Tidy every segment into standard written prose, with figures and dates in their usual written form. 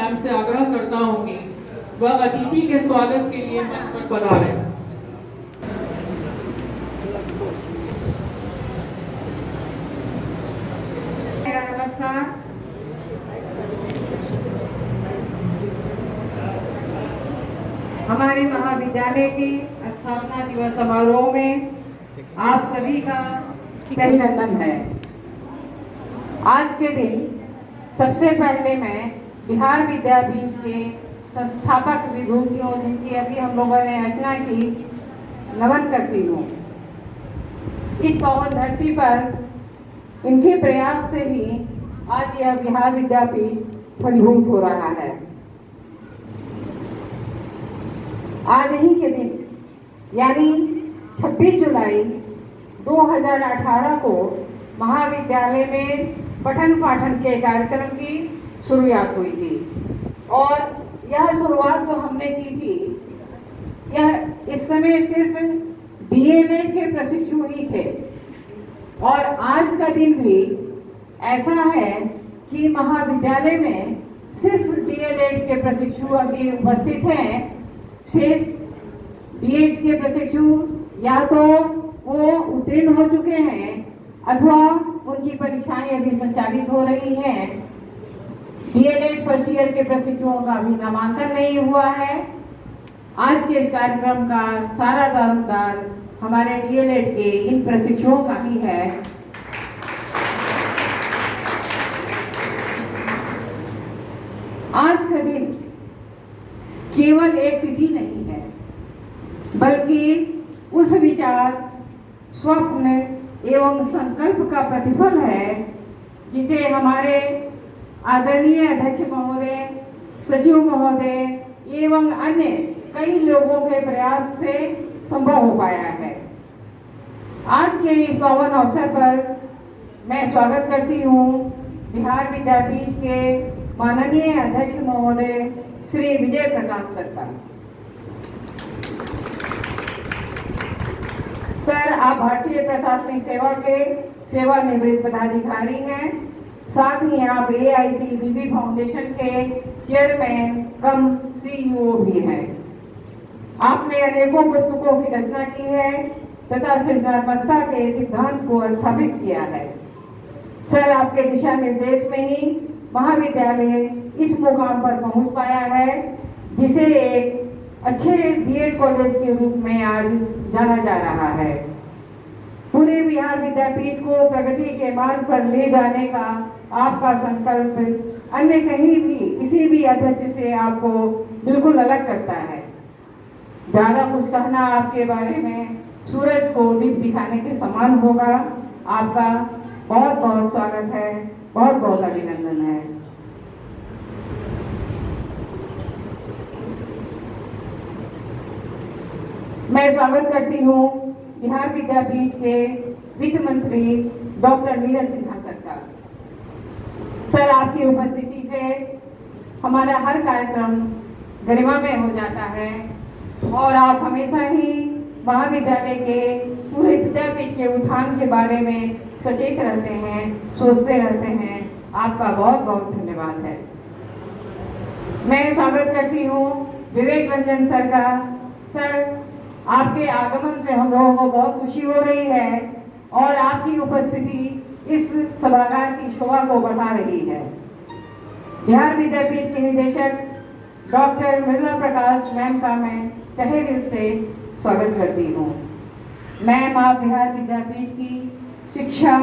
Ma'am से आग्रह करता हूँ कि वह अतिथि के स्वागत के लिए मंच पर पधारें। नमस्कार। हमारे महाविद्यालय के स्थापना दिवस समारोह में आप सभी का अभिनंदन है। आज के दिन सबसे पहले मैं बिहार विद्यापीठ के संस्थापक विभूतियों जिनकी अभी हम लोगों ने रचना की नमन करती हूँ। इस पावन धरती पर इनके प्रयास से ही आज यह बिहार विद्यापीठ फलीभूत हो रहा है। आज ही के दिन यानी 26 जुलाई 2018 को महाविद्यालय में पठन पाठन के कार्यक्रम की शुरुआत हुई थी और यह शुरुआत जो हमने की थी यह इस समय सिर्फ डीएलएड के प्रशिक्षु ही थे और आज का दिन भी ऐसा है कि महाविद्यालय में सिर्फ डीएलएड के प्रशिक्षु अभी उपस्थित हैं। शेष बीएड के प्रशिक्षु या तो वो उत्तीर्ण हो चुके हैं अथवा उनकी परीक्षाएं अभी संचालित हो रही हैं। डीएलएड फर्स्ट ईयर के प्रशिक्षुओं का अभी नामांकन नहीं हुआ है। आज के इस कार्यक्रम का सारा दारोमदार हमारे डीएलएड के इन प्रशिक्षुओं का ही है। आज का दिन केवल एक तिथि नहीं है बल्कि उस विचार, स्वप्न एवं संकल्प का प्रतिफल है जिसे हमारे आदरणीय अध्यक्ष महोदय, सचिव महोदय एवं अन्य कई लोगों के प्रयास से संभव हो पाया है। आज के इस पावन अवसर पर मैं स्वागत करती हूँ बिहार विद्यापीठ के माननीय अध्यक्ष महोदय श्री विजय प्रकाश सर का। सर, आप भारतीय प्रशासनिक सेवा के सेवानिवृत्त पदाधिकारी हैं, साथ ही आप AICBB फाउंडेशन के चेयरमैन कम CEO भी हैं। आपने अनेकों पुस्तकों की रचना की है तथा सृजनात्मकता के सिद्धांत को स्थापित किया है। सर, आपके दिशा निर्देश में ही महाविद्यालय इस मुकाम पर पहुंच पाया है जिसे एक अच्छे बीएड कॉलेज के रूप में आज जाना जा रहा है। पूरे बिहार विद्यापीठ को प्रगति के मार्ग पर ले जाने का आपका संकल्प अन्य कहीं भी किसी भी अध्यक्ष से आपको बिल्कुल अलग करता है। ज़्यादा कुछ कहना आपके बारे में सूरज को दीप दिखाने के समान होगा। आपका बहुत बहुत स्वागत है, बहुत बहुत अभिनंदन है। मैं स्वागत करती हूँ बिहार विद्यापीठ के वित्त मंत्री डॉक्टर नीरज सिन्हा सर का। सर, आपकी उपस्थिति से हमारा हर कार्यक्रम गरिमामय हो जाता है और आप हमेशा ही महाविद्यालय के पूरे विद्यापीठ के उत्थान के बारे में सचेत रहते हैं, सोचते रहते हैं। आपका बहुत बहुत धन्यवाद है। मैं स्वागत करती हूँ विवेक रंजन सर का। सर, आपके आगमन से हम लोगों को बहुत खुशी हो रही है और आपकी उपस्थिति इस सभागार की शोभा को बढ़ा रही है। बिहार विद्यापीठ के निदेशक डॉक्टर मृदुला प्रकाश मैम का मैं तहे दिल से स्वागत करती हूँ। मैम, आप बिहार विद्यापीठ की शिक्षा,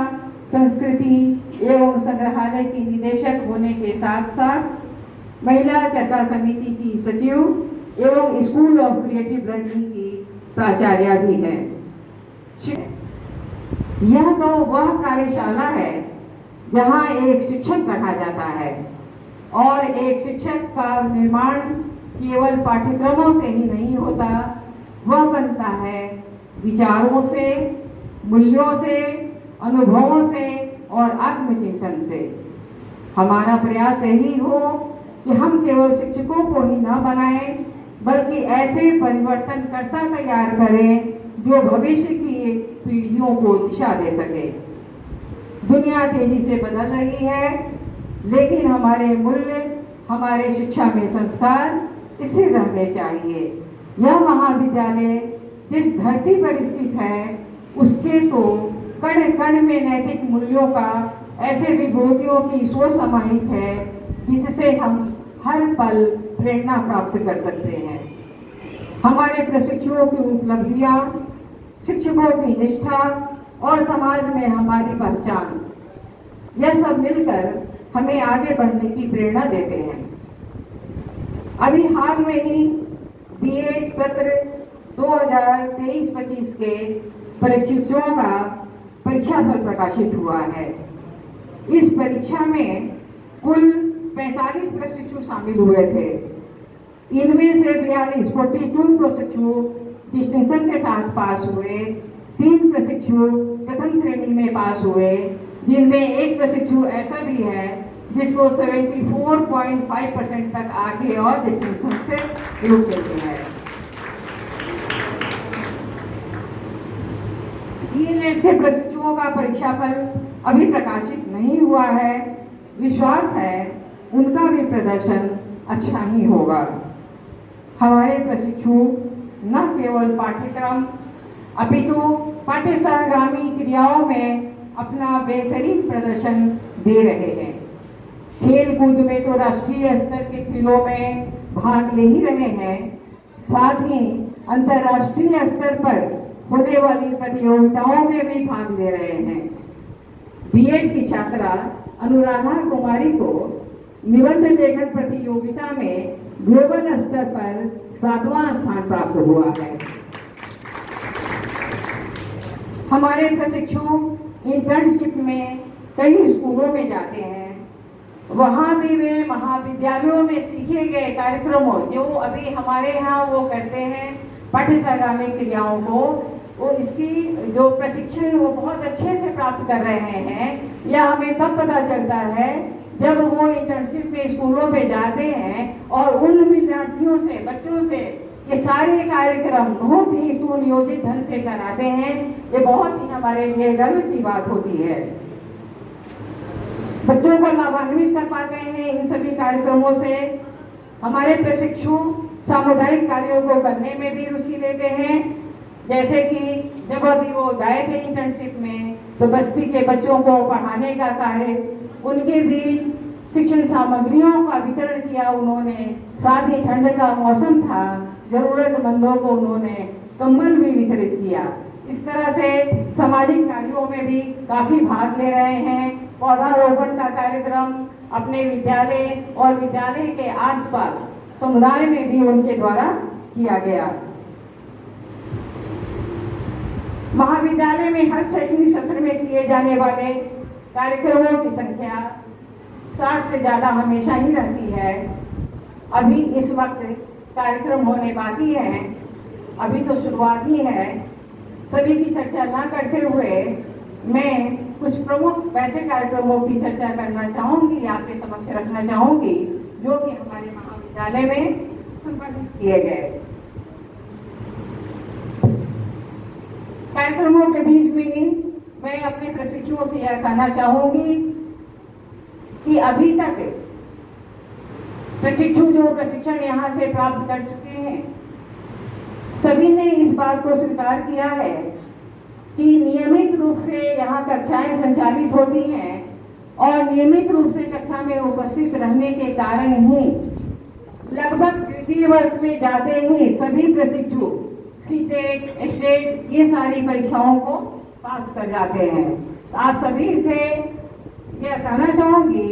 संस्कृति एवं संग्रहालय की निदेशक होने के साथ साथ महिला चर्चा समिति की सचिव एवं स्कूल ऑफ क्रिएटिव लर्निंग की प्राचार्य भी है। यह तो वह कार्यशाला है जहाँ एक शिक्षक गढ़ा जाता है और एक शिक्षक का निर्माण केवल पाठ्यक्रमों से ही नहीं होता, वह बनता है विचारों से, मूल्यों से, अनुभवों से और आत्मचिंतन से। हमारा प्रयास यही हो कि हम केवल शिक्षकों को ही न बनाएं बल्कि ऐसे परिवर्तनकर्ता तैयार करें जो भविष्य की पीढ़ियों को दिशा दे सके। दुनिया तेजी से बदल रही है लेकिन हमारे मूल्य हमारे शिक्षा में संस्कार स्थिर रहने चाहिए। यह महाविद्यालय जिस धरती पर स्थित है उसके तो कण कण में नैतिक मूल्यों का ऐसे विभूतियों की सोच समाहित है जिससे हम हर पल प्रेरणा प्राप्त कर सकते हैं। हमारे प्रशिक्षुओं की उपलब्धियां, शिक्षकों की निष्ठा और समाज में हमारी पहचान, यह सब मिलकर हमें आगे बढ़ने की प्रेरणा देते हैं। अभी हाल में ही बीएड सत्र 2023-25 के प्रशिक्षुओं का परीक्षा फल प्रकाशित हुआ है। इस परीक्षा में कुल 45 प्रशिक्षु शामिल हुए थे। इनमें से 42 प्रशिक्षु डिस्टिंक्शन के साथ पास हुए, 3 प्रशिक्षु प्रथम श्रेणी में पास हुए, जिनमें एक प्रशिक्षु ऐसा भी है जिसको 74.5% तक आगे और डिस्टिंक्शन से योग देते हैं। डीएलएड के प्रशिक्षुओं का परीक्षा फल अभी प्रकाशित नहीं हुआ है। विश्वास है उनका भी प्रदर्शन अच्छा ही होगा। हमारे प्रशिक्षु न केवल पाठ्यक्रम अपितु पाठ्यक्रमी क्रियाओं में अपना बेहतरीन प्रदर्शन दे रहे हैं। खेल कूद में तो राष्ट्रीय स्तर के खेलों में भाग ले ही रहे हैं, साथ ही अंतर्राष्ट्रीय स्तर पर होने वाली प्रतियोगिताओं में भी भाग ले रहे हैं। बीएड की छात्रा अनुराधा कुमारी को निबंध लेखन प्रतियोगिता में ग्लोबल स्तर पर 7वां स्थान प्राप्त हुआ है। हमारे प्रशिक्षु इंटर्नशिप में कई स्कूलों में जाते हैं। वहाँ भी वे महाविद्यालयों में सीखे गए कार्यक्रमों जो अभी हमारे यहाँ वो करते हैं पाठ्यक्रमी क्रियाओं को, वो इसकी जो प्रशिक्षण वो बहुत अच्छे से प्राप्त कर रहे हैं। यह हमें तब पता चलता है जब वो इंटर्नशिप में स्कूलों में जाते हैं और उन विद्यार्थियों से, बच्चों से ये सारे कार्यक्रम बहुत ही सुनियोजित ढंग से कराते हैं। ये बहुत ही हमारे लिए गर्व की बात होती है। बच्चों को लाभान्वित कर पाते हैं इन सभी कार्यक्रमों से। हमारे प्रशिक्षु सामुदायिक कार्यों को करने में भी रुचि लेते हैं। जैसे कि जब अभी वो गए थे इंटर्नशिप में तो बस्ती के बच्चों को पढ़ाने का कार्य, उनके बीच शिक्षण सामग्रियों का वितरण किया उन्होंने। साथ ही ठंड का मौसम था, जरूरतमंदों को उन्होंने कंबल भी वितरित किया। इस तरह से सामाजिक कार्यों में भी काफी भाग ले रहे हैं। पौधारोपण का कार्यक्रम अपने विद्यालय और विद्यालय के आसपास समुदाय में भी उनके द्वारा किया गया। महाविद्यालय में हर शैक्षणिक सत्र में किए जाने वाले कार्यक्रमों की संख्या 60 से ज्यादा हमेशा ही रहती है। अभी इस वक्त कार्यक्रम होने बाकी है, अभी तो शुरुआत ही है। सभी की चर्चा ना करते हुए मैं कुछ प्रमुख वैसे कार्यक्रमों की चर्चा करना चाहूंगी, आपके समक्ष रखना चाहूंगी जो कि हमारे महाविद्यालय में संपादित किए गए। कार्यक्रमों के बीच में ही मैं अपने प्रशिक्षुओं से यह कहना चाहूंगी कि अभी तक प्रशिक्षु जो प्रशिक्षण यहाँ से प्राप्त कर चुके हैं, सभी ने इस बात को स्वीकार किया है कि नियमित रूप से यहाँ कक्षाएं संचालित होती हैं और नियमित रूप से कक्षा में उपस्थित रहने के कारण ही लगभग द्वितीय वर्ष में जाते ही सभी प्रशिक्षु सीटेट, स्टेट ये सारी परीक्षाओं को पास कर जाते हैं। तो आप सभी से यह कहना चाहूंगी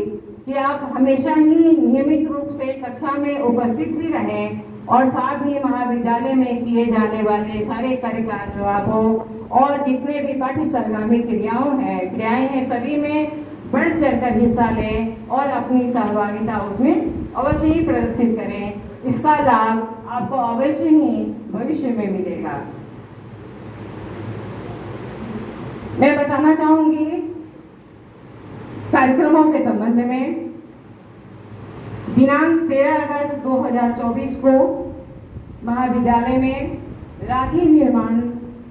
कि आप हमेशा ही नियमित रूप से कक्षा में उपस्थित भी रहें और साथ ही महाविद्यालय में किए जाने वाले सारे कार्यकलापों और जितने भी पाठ्यक्रमी क्रियाएं हैं सभी में बढ़ चढ़कर हिस्सा लें और अपनी सहभागिता उसमें अवश्य ही प्रदर्शित करें। इसका लाभ आपको अवश्य ही भविष्य में मिलेगा। मैं बताना चाहूंगी कार्यक्रमों के संबंध में। दिनांक 13 अगस्त 2024 को महाविद्यालय में राखी निर्माण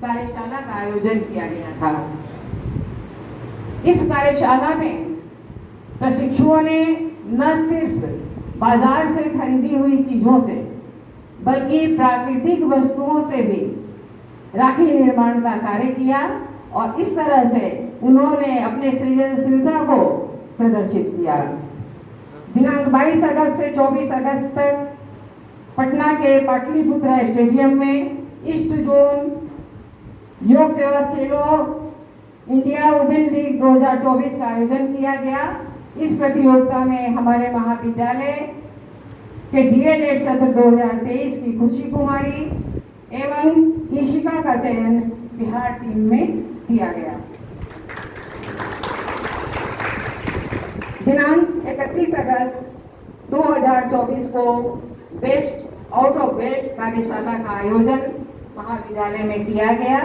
कार्यशाला का आयोजन किया गया था। इस कार्यशाला में प्रशिक्षुओं ने न सिर्फ बाजार से खरीदी हुई चीजों से बल्कि प्राकृतिक वस्तुओं से भी राखी निर्माण का कार्य किया और इस तरह से उन्होंने अपने सृजनशीलता को प्रदर्शित किया। दिनांक 22 अगस्त से 24 अगस्त तक पटना के पाटलिपुत्रा स्टेडियम में ईस्ट जोन योग सेवा खेलो इंडिया वुमेन लीग 2024 का आयोजन किया गया। इस प्रतियोगिता में हमारे महाविद्यालय के डीएलएड सत्र 2023 की खुशी कुमारी एवं ईशिका का चयन बिहार टीम में किया गया। दिनांक 31 अगस्त 2024 को बेस्ट आउट ऑफ वेस्ट कार्यशाला का आयोजन महाविद्यालय में किया गया,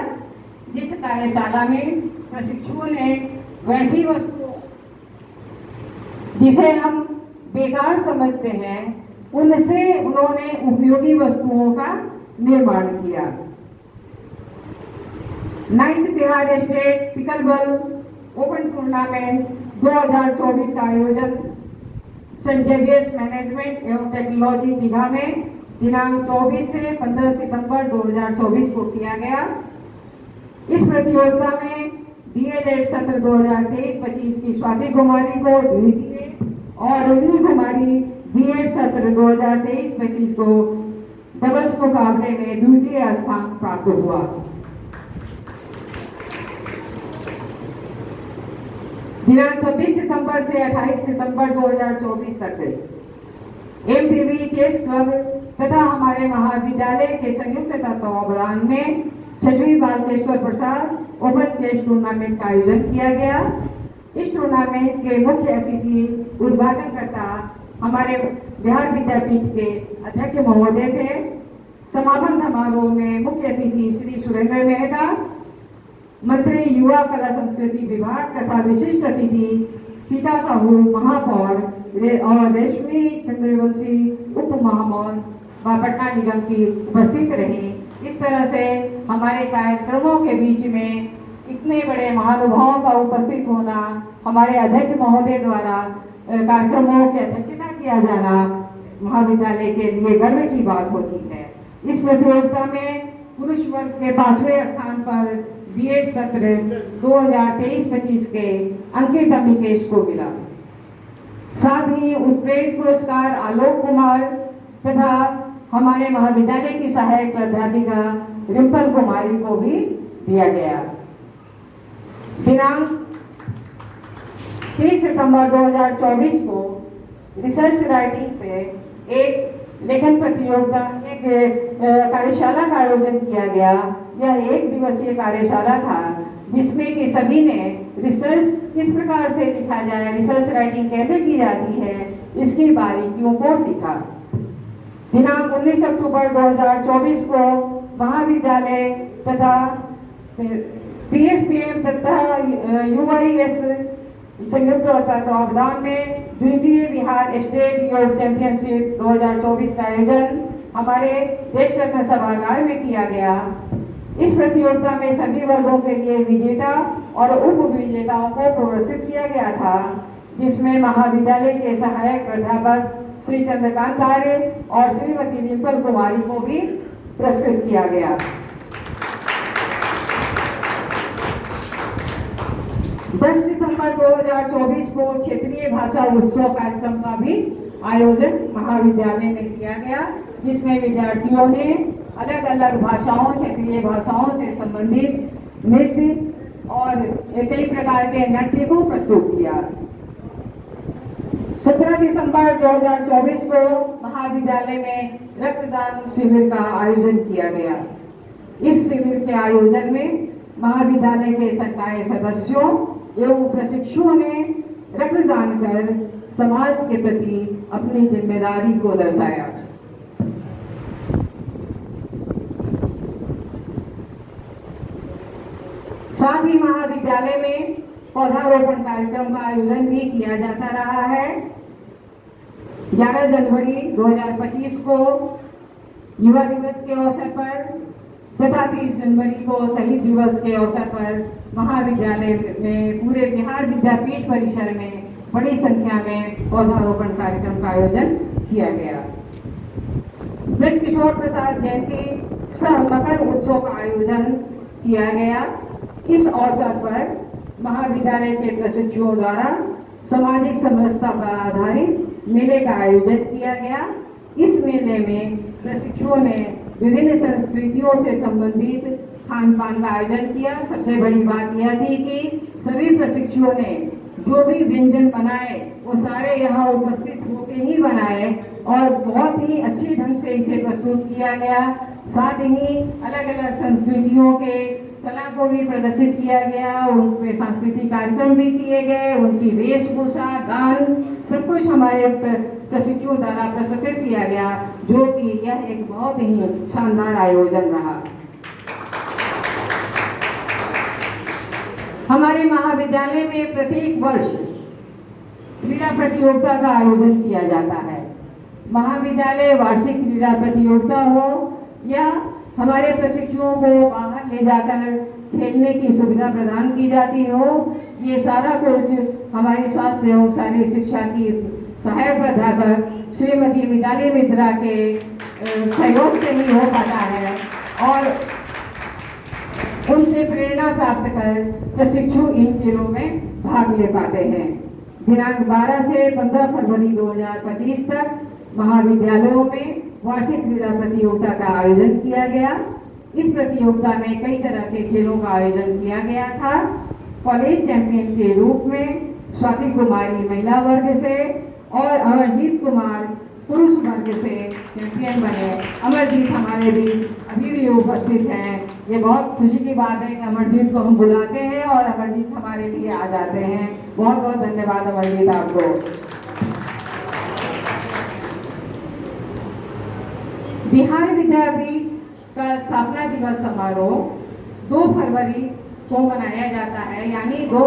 जिस कार्यशाला में प्रशिक्षुओं ने वैसी वस्तुओं जिसे हम बेकार समझते हैं उनसे उन्होंने उपयोगी वस्तुओं का निर्माण किया। 9th Bihar state pickleball open tournament 2024 का आयोजन सेंट जेवियर्स मैनेजमेंट एवं टेक्नोलॉजी दीघा में दिनांक 24 से 15 सितंबर 2024 को किया गया। इस प्रतियोगिता में डीएलएड सत्र 2023-25 की स्वाति कुमारी को द्वितीय और रोहिणी कुमारी बीएड सत्र 2023-25 को डबल्स मुकाबले में द्वितीय स्थान प्राप्त हुआ। दिनांक 26 सितंबर से 28 सितंबर 2024 तक एमपीवी चेस क्लब तथा हमारे महाविद्यालय के संयुक्त तत्वावधान में 6वीं बालकेश्वर प्रसाद ओपन चेस टूर्नामेंट का आयोजन किया गया। इस टूर्नामेंट के मुख्य अतिथि उद्घाटनकर्ता हमारे बिहार विद्यापीठ के अध्यक्ष महोदय थे। समापन समारोह में मुख्य अतिथि श्री सुरेंद्र मेहता, मंत्री युवा कला संस्कृति विभाग तथा विशिष्ट अतिथि सीता साहू महापौर और रेशमी चंद्रवंशी उप महापौर व पटना निगम की उपस्थित रही। इस तरह से हमारे कार्यक्रमों के बीच में इतने बड़े महानुभावों का उपस्थित होना, हमारे अध्यक्ष महोदय द्वारा कार्यक्रमों की अध्यक्षता किया जाना महाविद्यालय के लिए गर्व की बात होती है। इस प्रतियोगिता में पुरुष वर्ग के 5वें स्थान पर बीएड सत्र 2023-25 के अंकित अम्बिकेश को मिला। साथ ही उत्प्रेरित पुरस्कार आलोक कुमार तथा हमारे महाविद्यालय की सहायक प्राध्यापिका रिंपल कुमारी को भी दिया गया। दिनांक 30 सितंबर 2024 को रिसर्च राइटिंग पे एक लेखन प्रतियोगिता एक कार्यशाला का आयोजन किया गया। यह एक दिवसीय कार्यशाला था जिसमें कि सभी ने रिसर्च किस प्रकार से लिखा जाए, रिसर्च राइटिंग कैसे की जाती है, इसकी बारीकियों को सीखा। दिनांक 19 अक्टूबर 2024 को महाविद्यालय तथा पीएसपीएम तथा यूआईएस संयुक्त तत्वावधान में द्वितीय बिहार स्टेट योग चैंपियनशिप 2024 का आयोजन हमारे देश रत्न सभागार में किया गया। इस प्रतियोगिता में सभी वर्गों के लिए विजेता और उप विजेताओं को पुरस्कृत किया गया था, जिसमें महाविद्यालय के सहायक प्राध्यापक श्री चंद्रकांत आर्य और श्रीमती रिंपल कुमारी को भी पुरस्कृत किया गया। 10 दिसंबर 2024 को क्षेत्रीय भाषा उत्सव कार्यक्रम का भी आयोजन महाविद्यालय में किया गया, जिसमें विद्यार्थियों ने अलग अलग भाषाओं, क्षेत्रीय भाषाओं से संबंधित नृत्य और कई प्रकार के नाट्य को प्रस्तुत किया। 17 दिसंबर 2024 को महाविद्यालय में रक्तदान शिविर का आयोजन किया गया। इस शिविर के आयोजन में महाविद्यालय के संकाय सदस्यों एवं प्रशिक्षुओं ने रक्तदान कर समाज के प्रति अपनी जिम्मेदारी को दर्शाया। साथ ही महाविद्यालय में पौधारोपण कार्यक्रम का आयोजन भी किया जाता रहा है। 11 जनवरी 2025 को युवा दिवस के अवसर पर तथा 30 जनवरी को शहीद दिवस के अवसर पर महाविद्यालय में पूरे बिहार विद्यापीठ परिसर में बड़ी संख्या में पौधारोपण कार्यक्रम का आयोजन किया गया। ब्रज किशोर प्रसाद जयंती सह मकर उत्सव का आयोजन किया गया। इस अवसर पर महाविद्यालय के प्रशिक्षुओं द्वारा सामाजिक समरसता पर आधारित मेले का आयोजन किया गया। इस मेले में प्रशिक्षुओं ने विभिन्न संस्कृतियों से संबंधित खान पान का आयोजन किया। सबसे बड़ी बात यह थी कि सभी प्रशिक्षुओं ने जो भी व्यंजन बनाए वो सारे यहाँ उपस्थित होकर ही बनाए और बहुत ही अच्छे ढंग से इसे प्रस्तुत किया गया। साथ ही अलग अलग संस्कृतियों के कला को भी प्रदर्शित किया गया, उनके सांस्कृतिक कार्यक्रम भी किए गए, उनकी वेशभूषा, गान, सब कुछ हमारे प्रशिक्षुओं द्वारा प्रस्तुत किया गया, जो कि यह एक बहुत ही शानदार आयोजन रहा। हमारे महाविद्यालय में प्रत्येक वर्ष क्रीड़ा प्रतियोगिता का आयोजन किया जाता है। महाविद्यालय वार्षिक क्रीड़ा प्रतियोगिता हो या हमारे प्रशिक्षुओं को बाहर ले जाकर खेलने की सुविधा प्रदान की जाती हो, ये सारा कुछ हमारी स्वास्थ्य एवं शारीरिक शिक्षा की सहायक प्राध्यापक श्रीमती मिताली मित्रा के सहयोग से ही हो पाता है और उनसे प्रेरणा प्राप्त कर प्रशिक्षु इन खेलों में भाग ले पाते हैं। दिनांक 12 से 15 फरवरी 2025 तक महाविद्यालयों में वार्षिक क्रीड़ा प्रतियोगिता का आयोजन किया गया। इस प्रतियोगिता में कई तरह के खेलों का आयोजन किया गया था। कॉलेज चैंपियन के रूप में स्वाति कुमारी महिला वर्ग से और अमरजीत कुमार पुरुष वर्ग से चैंपियन बने। अमरजीत हमारे बीच अभी भी उपस्थित हैं। ये बहुत खुशी की बात है कि अमरजीत को हम बुलाते हैं और अमरजीत हमारे लिए आ जाते हैं। बहुत बहुत धन्यवाद अमरजीत आपको। बिहार विद्यापीठ का स्थापना दिवस समारोह 2 फरवरी को मनाया जाता है, यानी 6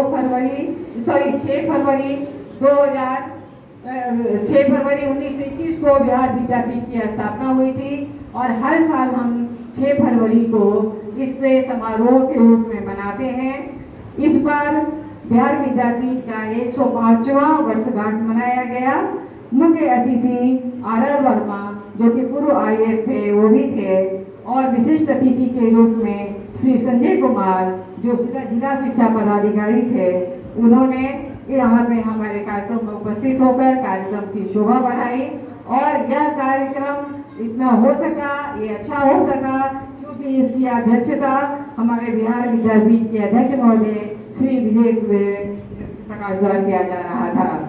फरवरी 1921 को बिहार विद्यापीठ की स्थापना हुई थी और हर साल हम 6 फरवरी को इससे समारोह के रूप में मनाते हैं। इस बार बिहार विद्यापीठ का 105वां वर्षगांठ मनाया गया। मुख्य अतिथि आर वर्मा जो कि पूर्व IAS थे वो भी थे और विशिष्ट अतिथि के रूप में श्री संजय कुमार जो जिला शिक्षा पदाधिकारी थे, उन्होंने यहाँ पे हमारे कार्यक्रम में उपस्थित होकर कार्यक्रम की शोभा बढ़ाई और यह कार्यक्रम इतना हो सका, ये अच्छा हो सका क्योंकि इसकी अध्यक्षता हमारे बिहार विद्यापीठ के अध्यक्ष महोदय श्री विजय प्रकाश द्वारा किया जा रहा था।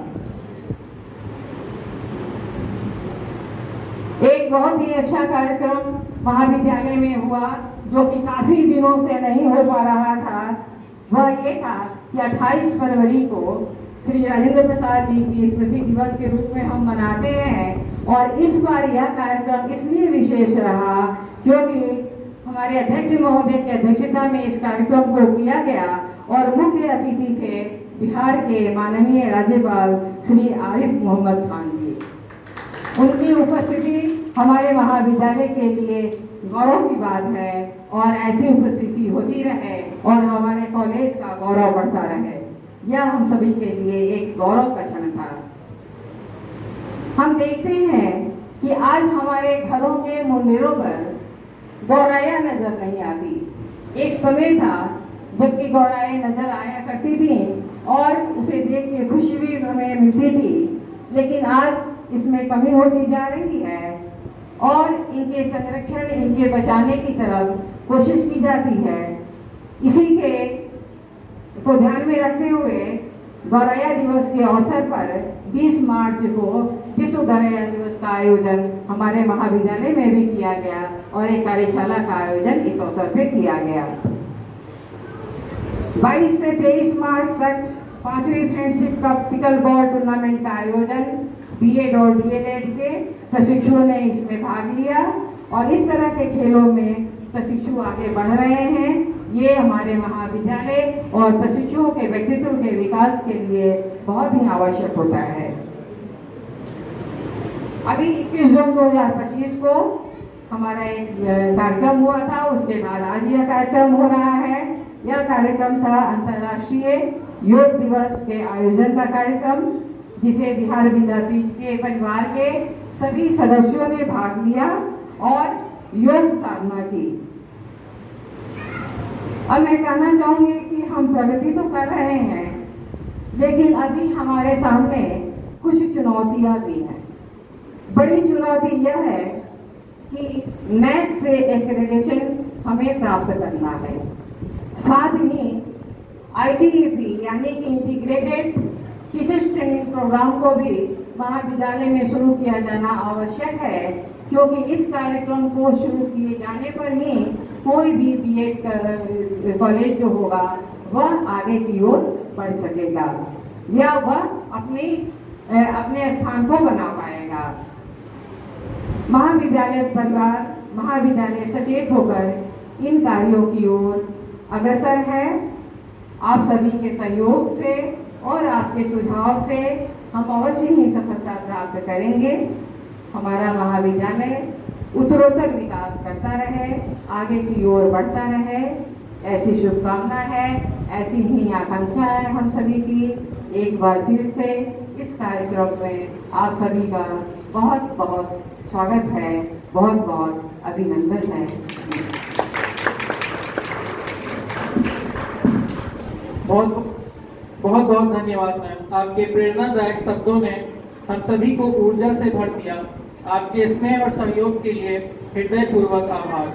एक बहुत ही अच्छा कार्यक्रम महाविद्यालय में हुआ जो कि काफी दिनों से नहीं हो पा रहा था। वह ये था कि 28 फरवरी को श्री राजेंद्र प्रसाद जी की स्मृति दिवस के रूप में हम मनाते हैं और इस बार यह कार्यक्रम इसलिए विशेष रहा क्योंकि हमारे अध्यक्ष महोदय की अध्यक्षता में इस कार्यक्रम को किया गया और मुख्य अतिथि थे बिहार के माननीय राज्यपाल श्री आरिफ मोहम्मद खान जी। उनकी उपस्थिति हमारे महाविद्यालय के लिए गौरव की बात है और ऐसी उपस्थिति होती रहे और हमारे कॉलेज का गौरव बढ़ता रहे, यह हम सभी के लिए एक गौरव का क्षण था। हम देखते हैं कि आज हमारे घरों के मंदिरों पर गौराया नजर नहीं आती। एक समय था जबकि गौराएं नजर आया करती थी और उसे देख के खुशी भी हमें मिलती थी, लेकिन आज इसमें कमी होती जा रही है और इनके संरक्षण, इनके बचाने की तरफ कोशिश की जाती है। इसी के को ध्यान में रखते हुए गौरैया दिवस के अवसर पर 20 मार्च को विश्व गौरैया दिवस का आयोजन हमारे महाविद्यालय में भी किया गया और एक कार्यशाला का आयोजन इस अवसर पर किया गया। 22 से 23 मार्च तक 5वीं friendship cup pickleball tournament का आयोजन B.Ed और D.Ed के प्रशिक्षुओं ने इसमें भाग लिया और इस तरह के खेलों में प्रशिक्षु आगे बढ़ रहे हैं। ये हमारे महाविद्यालय और प्रशिक्षुओं के व्यक्तित्व के विकास के लिए बहुत ही आवश्यक होता है। अभी 21 जून 2025 को हमारा एक कार्यक्रम हुआ था, उसके बाद आज यह कार्यक्रम हो रहा है। यह कार्यक्रम था अंतर्राष्ट्रीय योग दिवस के आयोजन का कार्यक्रम, जिसे बिहार विद्यापीठ के परिवार के सभी सदस्यों ने भाग लिया और योग साधना की। अब मैं कहना चाहूंगी कि हम प्रगति तो कर रहे हैं, लेकिन अभी हमारे सामने कुछ चुनौतियां भी हैं। बड़ी चुनौती यह है कि NAAC से एक्रेडिटेशन हमें प्राप्त करना है। साथ ही ITEP यानी कि इंटीग्रेटेड टीचर्स ट्रेनिंग प्रोग्राम को भी महाविद्यालय में शुरू किया जाना आवश्यक है, क्योंकि इस कार्यक्रम को शुरू किए जाने पर ही कोई भी BEd कॉलेज जो होगा वह आगे की ओर बढ़ सकेगा या वह अपने स्थान को बना पाएगा। महाविद्यालय परिवार, महाविद्यालय सचेत होकर इन कार्यों की ओर अग्रसर है। आप सभी के सहयोग से और आपके सुझाव से हम अवश्य ही सफलता प्राप्त करेंगे। हमारा महाविद्यालय उत्तरोत्तर विकास करता रहे, आगे की ओर बढ़ता रहे, ऐसी शुभकामना है, ऐसी ही आकांक्षा है हम सभी की। एक बार फिर से इस कार्यक्रम में आप सभी का बहुत बहुत स्वागत है, बहुत बहुत अभिनंदन है। बहुत बहुत धन्यवाद मैम। आपके प्रेरणादायक शब्दों ने हम सभी को ऊर्जा से भर दिया। आपके स्नेह और सहयोग के लिए हृदयपूर्वक आभार।